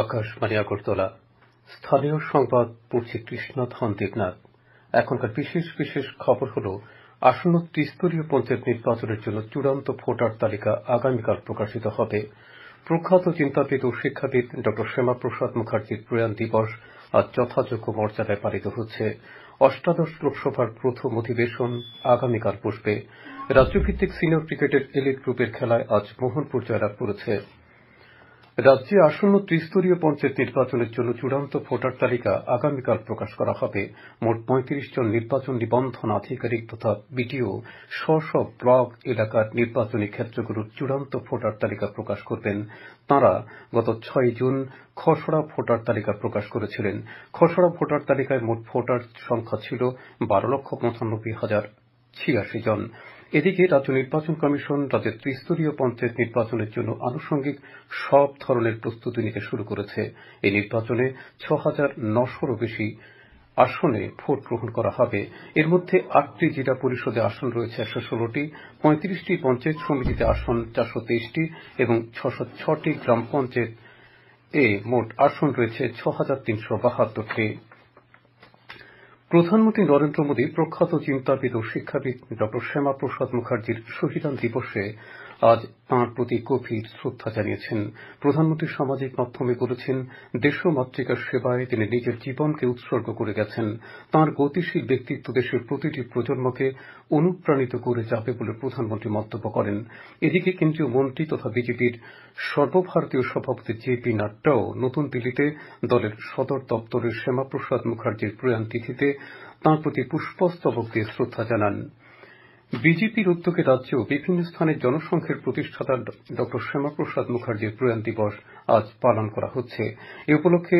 আকাশবাণী আগরতলা। স্থানীয় সংবাদ পড়ছি কৃষ্ণধন দেবনাথ। এখনকার বিশেষ বিশেষ খবর হল, আসন্ন ত্রিস্তরীয় পঞ্চায়েত নির্বাচনের জন্য চূড়ান্ত ভোটার তালিকা আগামীকাল প্রকাশিত হবে। প্রখ্যাত চিন্তাবিদ ও শিক্ষাবিদ ড শ্যামাপ্রসাদ মুখার্জির প্রয়াণ দিবস আজ যথাযোগ্য মর্যাদায় পালিত হচ্ছে। অষ্টাদশ লোকসভার প্রথম অধিবেশন আগামীকাল বসবে। রাজ্যভিত্তিক সিনিয়র ক্রিকেটের এলিট গ্রুপের খেলায় আজ মোহনপুর জয়লাভ করেছে। রাজ্যে আসন্ন ত্রিস্তরীয় পঞ্চায়েত নির্বাচনের জন্য চূড়ান্ত ভোটার তালিকা আগামীকাল প্রকাশ করা হবে। মোট ৩৫ জন নির্বাচন নিবন্ধন আধিকারিক তথা বিডিও স্ব স্ব ব্লক এলাকার নির্বাচনী ক্ষেত্রগুলোর চূড়ান্ত ভোটার তালিকা প্রকাশ করবেন। তাঁরা গত ৬ জুন খসড়া ভোটার তালিকা প্রকাশ করেছিলেন। খসড়া ভোটার তালিকায় মোট ভোটার সংখ্যা ছিল ১২,৯৫,০৮৬ জন। এদিকে রাজ্য নির্বাচন কমিশন রাজ্যের ত্রিস্তরীয় পঞ্চায়েত নির্বাচনের জন্য আনুষঙ্গিক সব ধরনের প্রস্তুতি নিতে শুরু করেছে। এই নির্বাচনে ৬,৯০০-রও বেশি আসনে ভোট গ্রহণ করা হবে। এর মধ্যে ৮টি জেলা পরিষদে আসন রয়েছে ১১৬টি, ৩৫টি পঞ্চায়েত সমিতিতে আসন ৪২৩টি এবং ৬০৬টি গ্রাম পঞ্চায়েত মোট আসন রয়েছে ৬,৩৭২টি। প্রধানমন্ত্রী নরেন্দ্র মোদী প্রখ্যাত চিন্তাবিদ ও শিক্ষাবিদ ড শ্যামাপ্রসাদ মুখার্জির শহীদান দিবসে আজ তাঁর প্রতি গভীর শ্রদ্ধা জানিয়েছেন। প্রধানমন্ত্রী সামাজিক মাধ্যমে বলেছেন, দেশ ও মাতৃকার সেবায় তিনি নিজের জীবনকে উৎসর্গ করে গেছেন। তাঁর গতিশীল ব্যক্তিত্ব দেশের প্রতিটি প্রজন্মকে অনুপ্রাণিত করে যাবে বলে প্রধানমন্ত্রী মন্তব্য করেন। এদিকে কেন্দ্রীয় মন্ত্রী তথা বিজেপির সর্বভারতীয় সভাপতি জেপি নাড্ডাও নতুন দিল্লিতে দলের সদর দপ্তরে শ্যামাপ্রসাদ মুখার্জির প্রয়াণ তিথিতে তাঁর প্রতি পুষ্পস্তবক দিয়ে শ্রদ্ধা জানান। বিজেপির উদ্যোগে রাজ্যেও বিভিন্ন স্থানে জনসংঘের প্রতিষ্ঠাতা ড শ্যামাপ্রসাদ মুখার্জির প্রয়াণ দিবস আজ পালন করা হচ্ছে। এ উপলক্ষে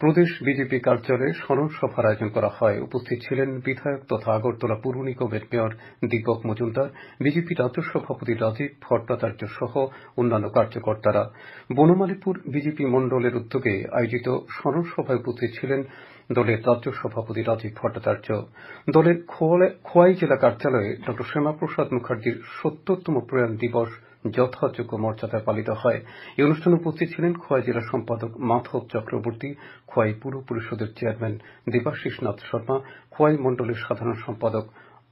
প্রদেশ বিজেপি কার্যালয়ে স্মরণ সভার আয়োজন করা হয়। উপস্থিত ছিলেন বিধায়ক তথা আগরতলা পৌর নিগমের মেয়র দীপক মজুমদার, বিজেপি রাজ্য সভাপতি রাজীব ভট্টাচার্য সহ অন্যান্য কার্যকর্তারা। বনমালীপুর বিজেপি মণ্ডলের উদ্যোগে আয়োজিত স্মরণ সভায় উপস্থিত ছিলেন দলের রাজ্য সভাপতি রাজীব ভট্টাচার্য। দলের খোয়াই জেলা কার্যালয়ে ড শ্যামাপ্রসাদ মুখার্জির ৭০তম প্রয়াণ দিবস যথাযোগ্য মর্যাদায় পালিত হয়। এই অনুষ্ঠানে উপস্থিত ছিলেন খোয়াই জেলা সম্পাদক মাধব চক্রবর্তী, খোয়াই পুর পরিষদের চেয়ারম্যান দেবাশিস নাথ শর্মা, খোয়াই মণ্ডলের সাধারণ সম্পাদক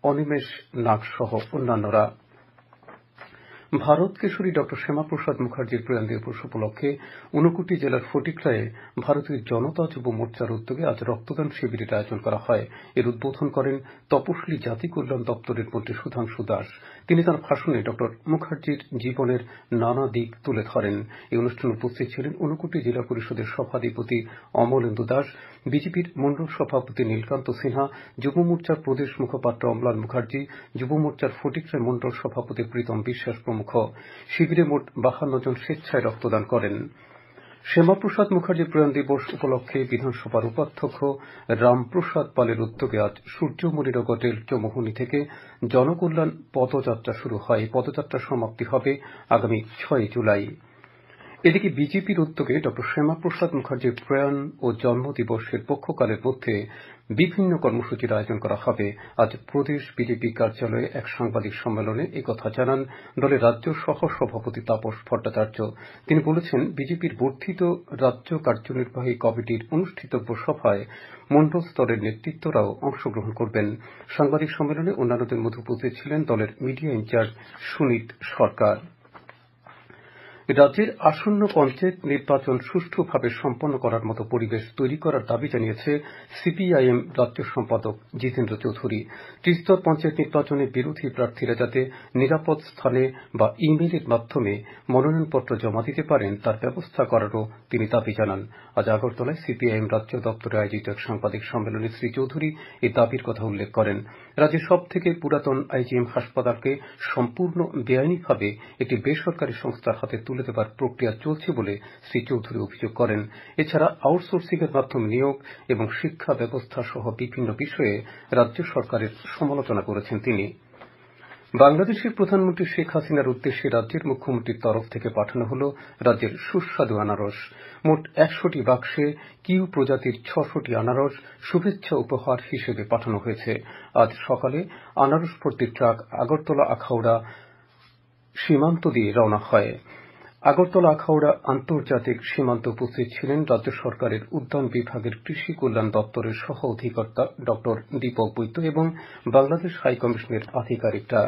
অনিমেষ নাগ সহ অন্যান্যরা। ভারত কেশরী ড শ্যামাপ্রসাদ মুখার্জির প্রয়াণ দিবস উপলক্ষে ঊনকোটি জেলার ফটিকরায়ে ভারতীয় জনতা যুব মোর্চার উদ্যোগে আজ রক্তদান শিবিরের আয়োজন করা হয়। এর উদ্বোধন করেন তপশিলি জাতি কল্যাণ দপ্তরের মন্ত্রী সুধাংশু দাস। তিনি তাঁর ভাষণে ড মুখার্জির জীবনের নানা দিক তুলে ধরেন। এই অনুষ্ঠানে উপস্থিত ছিলেন ঊনকোটি জেলা পরিষদের সভাধিপতি অমলেন্দু দাস, বিজেপির মণ্ডল সভাপতি নীলকান্ত সিনহা, যুব মোর্চার প্রদেশ মুখপাত্র অম্লান মুখার্জি, যুব মোর্চার ফটিকরায় মণ্ডল সভাপতি প্রীতম বিশ্বাস প্রমুখ। শিবিরে মোট ৫২ জন স্বেচ্ছায় রক্তদান করেন। শ্যামাপ্রসাদ মুখার্জির প্রয়াণ দিবস উপলক্ষে বিধানসভার উপাধ্যক্ষ রামপ্রসাদ পালের উদ্যোগে আজ সূর্যমণিনগর রেল চৌমুহনী থেকে জনকল্যাণ পদযাত্রা শুরু হয়। পদযাত্রার সমাপ্তি হবে আগামী ৬ জুলাই। এদিকে বিজেপির উদ্যোগে ড শ্যামাপ্রসাদ মুখার্জির প্রয়াণ ও জন্মদিবসের পক্ষকালের মধ্যে বিভিন্ন কর্মসূচির আয়োজন করা হবে। আজ প্রদেশ বিজেপি কার্যালয়ে এক সাংবাদিক সম্মেলনে একথা জানান দলের রাজ্য সহ সভাপতি তাপস ভট্টাচার্য। তিনি বলেছেন, বিজেপির বর্ধিত রাজ্য কার্যনির্বাহী কমিটির অনুষ্ঠিতব্য সভায় মণ্ডল স্তরের নেতৃত্বরাও অংশগ্রহণ করবেন। সাংবাদিক সম্মেলনে অন্যান্যদের মধ্যে উপস্থিত ছিলেন দলের মিডিয়া ইনচার্জ সুনীত সরকার। রাজ্যের আসন্ন পঞ্চায়েত নির্বাচন সুষ্ঠুভাবে সম্পন্ন করার মতো পরিবেশ তৈরি করার দাবি জানিয়েছে সিপিআইএম রাজ্য সম্পাদক জিতেন্দ্র চৌধুরী। ত্রিস্তর পঞ্চায়েত নির্বাচনে বিরোধী প্রার্থীরা যাতে নিরাপদ স্থানে বা ইমেইলের মাধ্যমে মনোনয়নপত্র জমা দিতে পারেন তার ব্যবস্থা করারও তিনি দাবি জানান। আজ আগরতলায় সিপিআইএম রাজ্য দপ্তরে আয়োজিত এক সাংবাদিক সম্মেলনে শ্রী চৌধুরী এই দাবির কথা উল্লেখ করেন। রাজ্যের সবথেকে পুরাতন আইজিএম হাসপাতালকে সম্পূর্ণ বেআইনিভাবে একটি বেসরকারি সংস্থার হাতে তুলে দেবার প্রক্রিয়া চলছে বলে শ্রী চৌধুরী অভিযোগ করেন। এছাড়া আউটসোর্সিংয়ের মাধ্যমে নিয়োগ এবং শিক্ষা ব্যবস্থা সহ বিভিন্ন বিষয়ে রাজ্য সরকারের সমালোচনা করেছেন তিনি। বাংলাদেশের প্রধানমন্ত্রী শেখ হাসিনার উদ্দেশ্যে রাজ্যের মুখ্যমন্ত্রীর তরফ থেকে পাঠানো হল রাজ্যের সুস্বাদু আনারস। মোট ১০০টি বাক্সে কিউ প্রজাতির ৬০০টি আনারস শুভেচ্ছা উপহার হিসেবে পাঠানো হয়েছে। আজ সকালে আনারস ভর্তি ট্রাক আগরতলা আখাউড়া সীমান্ত দিয়ে রওনা হয়। আগরতলা আখাউড়া আন্তর্জাতিক সীমান্তে উপস্থিত ছিলেন রাজ্য সরকারের উদ্যান বিভাগের কৃষি কল্যাণ দপ্তরের সহ অধিকর্তা ড দীপক বৈদ্য এবং বাংলাদেশ হাইকমিশনের আধিকারিকরা।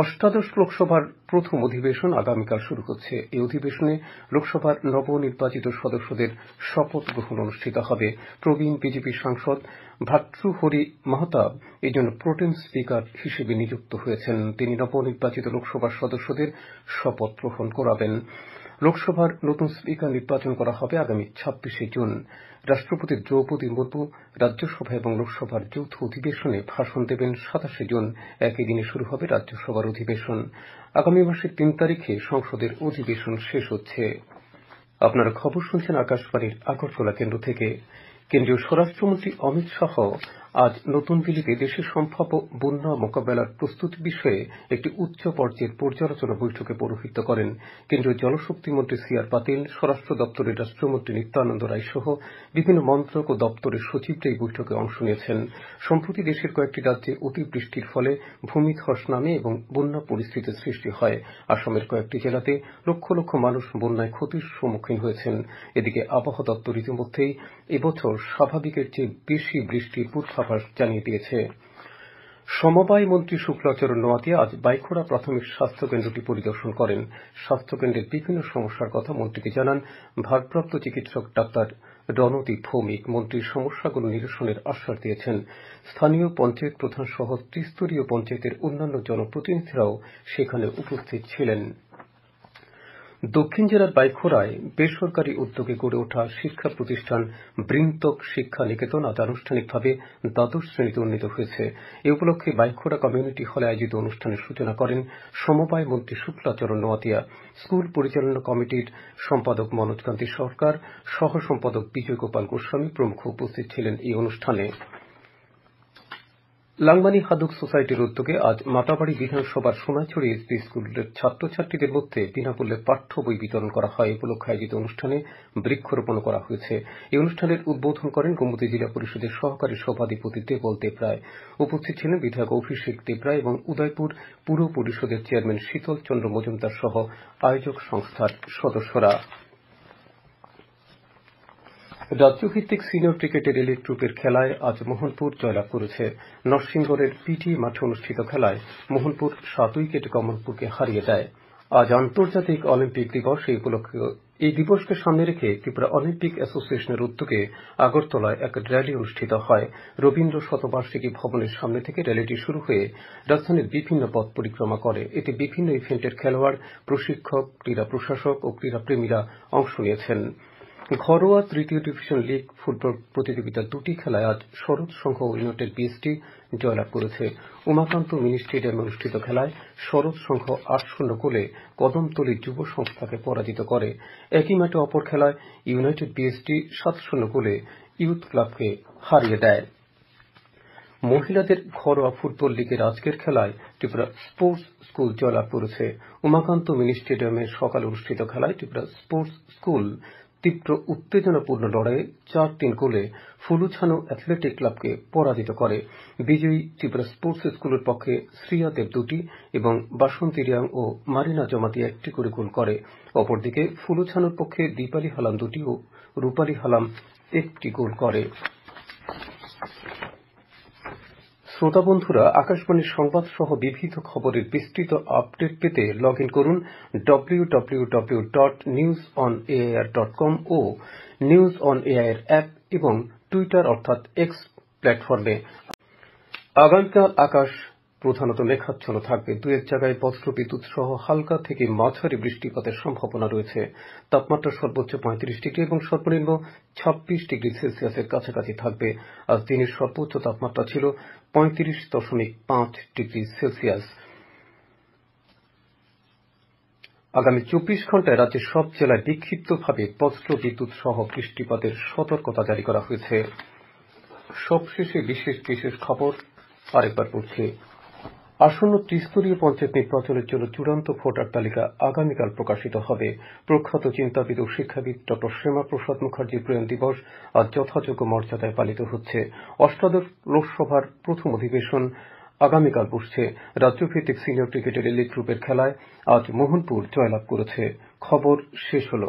অষ্টাদশ লোকসভার প্রথম অধিবেশন আগামীকাল শুরু হচ্ছে। এই অধিবেশনে লোকসভার নবনির্বাচিত সদস্যদের শপথ গ্রহণ অনুষ্ঠিত হবে। প্রবীণ বিজেপি সাংসদ ভার্তৃহরি মাহতাব এই জন্য প্রোটেম স্পিকার হিসেবে নিযুক্ত হয়েছেন। তিনি নবনির্বাচিত লোকসভার সদস্যদের শপথ গ্রহণ করাবেন। লোকসভার নতুন স্পিকার নির্বাচন করা হবে আগামী ২৬শে জুন। রাষ্ট্রপতি দ্রৌপদী মুর্মু রাজ্যসভা এবং লোকসভার যৌথ অধিবেশনে ভাষণ দেবেন ২৭শে জুন। একই দিনে শুরু হবে রাজ্যসভার অধিবেশন। আগামী মাসের ৩ তারিখে সংসদের অধিবেশন শেষ হচ্ছে। আপনারা খবর শুনছেন আকাশবাণীর আগরতলা কেন্দ্র থেকে। কেন্দ্রীয় স্বরাষ্ট্রমন্ত্রী অমিত শাহ আজ নতুন দিল্লিতে দেশের সম্ভাব্য বন্যা মোকাবেলার প্রস্তুতি বিষয়ে একটি উচ্চ পর্যায়ের পর্যালোচনা বৈঠকে পৌরোহিত্য করেন। কেন্দ্রীয় জলশক্তি মন্ত্রী সি আর পাতিল, স্বরাষ্ট্র দপ্তরের রাষ্ট্রমন্ত্রী নিত্যানন্দ রায় সহ বিভিন্ন মন্ত্রক ও দপ্তরের সচিবরা এই বৈঠকে অংশ নিয়েছেন। সম্প্রতি দেশের কয়েকটি রাজ্যে অতিবৃষ্টির ফলে ভূমিধস নামে এবং বন্যা পরিস্থিতির সৃষ্টি হয়। আসামের কয়েকটি জেলাতে লক্ষ লক্ষ মানুষ বন্যায় ক্ষতির সম্মুখীন হয়েছেন। এদিকে আবহাওয়া দপ্তর ইতিমধ্যেই এবছর স্বাভাবিকের চেয়ে বেশি বৃষ্টির পূর্বাভাস জানিয়ে দিয়েছে। সমবায় মন্ত্রী শুক্লাচরণ নোয়াতিয়া আজ বাইখোড়া প্রাথমিক স্বাস্থ্য কেন্দ্রটি পরিদর্শন করেন। স্বাস্থ্যকেন্দ্রের বিভিন্ন সমস্যার কথা মন্ত্রীকে জানান ভারপ্রাপ্ত চিকিৎসক ডাক্তার রণদীপ ভৌমিক। মন্ত্রী সমস্যাগুলো নিরসনের আশ্বাস দিয়েছেন। স্থানীয় পঞ্চায়েত প্রধান সহ ত্রিস্তরীয় পঞ্চায়েতের অন্যান্য জনপ্রতিনিধিরাও সেখানে উপস্থিত ছিলেন। দক্ষিণ জেলার বাইখোড়ায় বেসরকারি উদ্যোগে গড়ে ওঠা শিক্ষা প্রতিষ্ঠান বৃন্তক শিক্ষা নিকেতন আজ আনুষ্ঠানিকভাবে দ্বাদশ শ্রেণীতে উন্নীত হয়েছে। এ উপলক্ষে বাইখোড়া কমিউনিটি হলে আয়োজিত অনুষ্ঠানের সূচনা করেন সমবায় মন্ত্রী শুক্লাচরণ নোয়াতিয়া। স্কুল পরিচালনা কমিটির সম্পাদক মনোজ কান্তি সরকার, সহ সম্পাদক বিজয় গোপাল গোস্বামী প্রমুখ উপস্থিত ছিলেন এই অনুষ্ঠানে। লাংমানি হাদুক সোসাইটির উদ্যোগে আজ মাতাবাড়ি বিধানসভার সোনাইছড়ি এসপি স্কুলের ছাত্রছাত্রীদের মধ্যে বিনামূল্যে পাঠ্য বই বিতরণ করা হয়। এই উপলক্ষে আয়োজিত অনুষ্ঠানে বৃক্ষরোপণ করা হয়েছে। এই অনুষ্ঠানের উদ্বোধন করেন গোমতী জেলা পরিষদের সহকারী সভাধিপতি দেবল দেবরায়। উপস্থিত ছিলেন বিধায়ক অভিষেক দেবরায় এবং উদয়পুর পুর পরিষদের চেয়ারম্যান শীতল চন্দ্র মজুমদার সহ আয়োজক সংস্থার সদস্যরা। রাজ্যভিত্তিক সিনিয়র ক্রিকেটের এলিট গ্রুপের খেলায় আজ মোহনপুর জয়লাভ করেছে। নরসিংগড়ের পিটিএ মাঠে অনুষ্ঠিত খেলায় মোহনপুর ৭ উইকেটে কমলপুরকে হারিয়ে দেয়। আজ আন্তর্জাতিক অলিম্পিক দিবস। এই উপলক্ষে এই দিবসকে সামনে রেখে ত্রিপুরা অলিম্পিক অ্যাসোসিয়েশনের উদ্যোগে আগরতলায় এক র্যালি অনুষ্ঠিত হয়। রবীন্দ্র শতবার্ষিকী ভবনের সামনে থেকে র্যালিটি শুরু হয়ে রাজধানীর বিভিন্ন পথ পরিক্রমা করে। এতে বিভিন্ন ইভেন্টের খেলোয়াড়, প্রশিক্ষক, ক্রীড়া প্রশাসক ও ক্রীড়াপ্রেমীরা অংশ নিয়েছেন। ঘরোয়া তৃতীয় ডিভিশন লীগ ফুটবল প্রতিযোগিতার দুটি খেলায় আজ শরৎ সংঘ ও ইউনাইটেড বিএসটি জয়লাভ করেছে। উমাকান্ত মিনি স্টেডিয়ামে অনুষ্ঠিত খেলায় শরৎ সংঘ ৮-০ গোলে কদমতলী যুব সংস্থাকে পরাজিত করে। একই মাঠে অপর খেলায় ইউনাইটেড বিএসটি ৭-০ গোলে ইয়ুথ ক্লাবকে হারিয়ে দেয়। মহিলাদের ঘরোয়া ফুটবল লীগের আজকের খেলায় ত্রিপুরা স্পোর্টস স্কুল জয়লাভ করেছে। উমাকান্ত মিনি স্টেডিয়ামে সকালে অনুষ্ঠিত খেলায় ত্রিপুরা স্পোর্টস স্কুল তীব্র উত্তেজনাপূর্ণ লড়াইয়ে ৪-৩ গোলে ফুলুছানু অ্যাথলেটিক ক্লাবকে পরাজিত করে। বিজয়ী ত্রিপুরা স্পোর্টস স্কুলের পক্ষে শ্রিয়া দেব ২টি এবং বাসন্তী রিয়াং ও মারিনা জমাতি ১টি করে গোল করে। অপরদিকে ফুলুছানুর পক্ষে দীপালি হালাম ২টি ও রূপালী হালাম ১টি গোল করে। শ্রোতা বন্ধুরা, আকাশবাণীর সংবাদ সহ বিবিধ খবরের বিস্তৃত আপডেট পেতে লগ ইন করুন www.newsonair.com ও নিউজ অন এআইআর অ্যাপ এবং টুইটার অর্থাৎ এক্স প্ল্যাটফর্মে। আগামীকাল আকাশ প্রধানত মেঘাচ্ছন্ন থাকবে। দু এক জায়গায় বজ্রবিদ্যুৎ সহ হালকা থেকে মাঝারি বৃষ্টিপাতের সম্ভাবনা রয়েছে। তাপমাত্রা সর্বোচ্চ ৩৫ ডিগ্রি এবং সর্বনিম্ন ২৬ ডিগ্রি সেলসিয়াসের কাছাকাছি থাকবে। আজ দিনের সর্বোচ্চ তাপমাত্রা ছিল ৩৫.৫ ডিগ্রি সেলসিয়াস। আগামী ২৪ ঘণ্টায় রাজ্যের সব জেলায় বিক্ষিপ্তভাবে বজ্রবিদ্যুৎ সহ বৃষ্টিপাতের সতর্কতা জারি করা হয়েছে। সবশেষে বিশেষ খবর আরেকবার পড়ছি। আসন্ন ত্রিস্তরীয় পঞ্চায়েত নির্বাচনের জন্য চূড়ান্ত ভোটার তালিকা আগামীকাল প্রকাশিত হবে। প্রখ্যাত চিন্তাবিদ ও শিক্ষাবিদ ড শ্যামাপ্রসাদ মুখার্জির প্রয়াণ দিবস আজ যথাযোগ্য মর্যাদায় পালিত হচ্ছে। অষ্টাদশ লোকসভার প্রথম অধিবেশন আগামীকাল বসছে। রাজ্যভিত্তিক সিনিয়র ক্রিকেটের এলিট গ্রুপের খেলায় আজ মোহনপুর জয়লাভ করেছে। খবর শেষ হলো।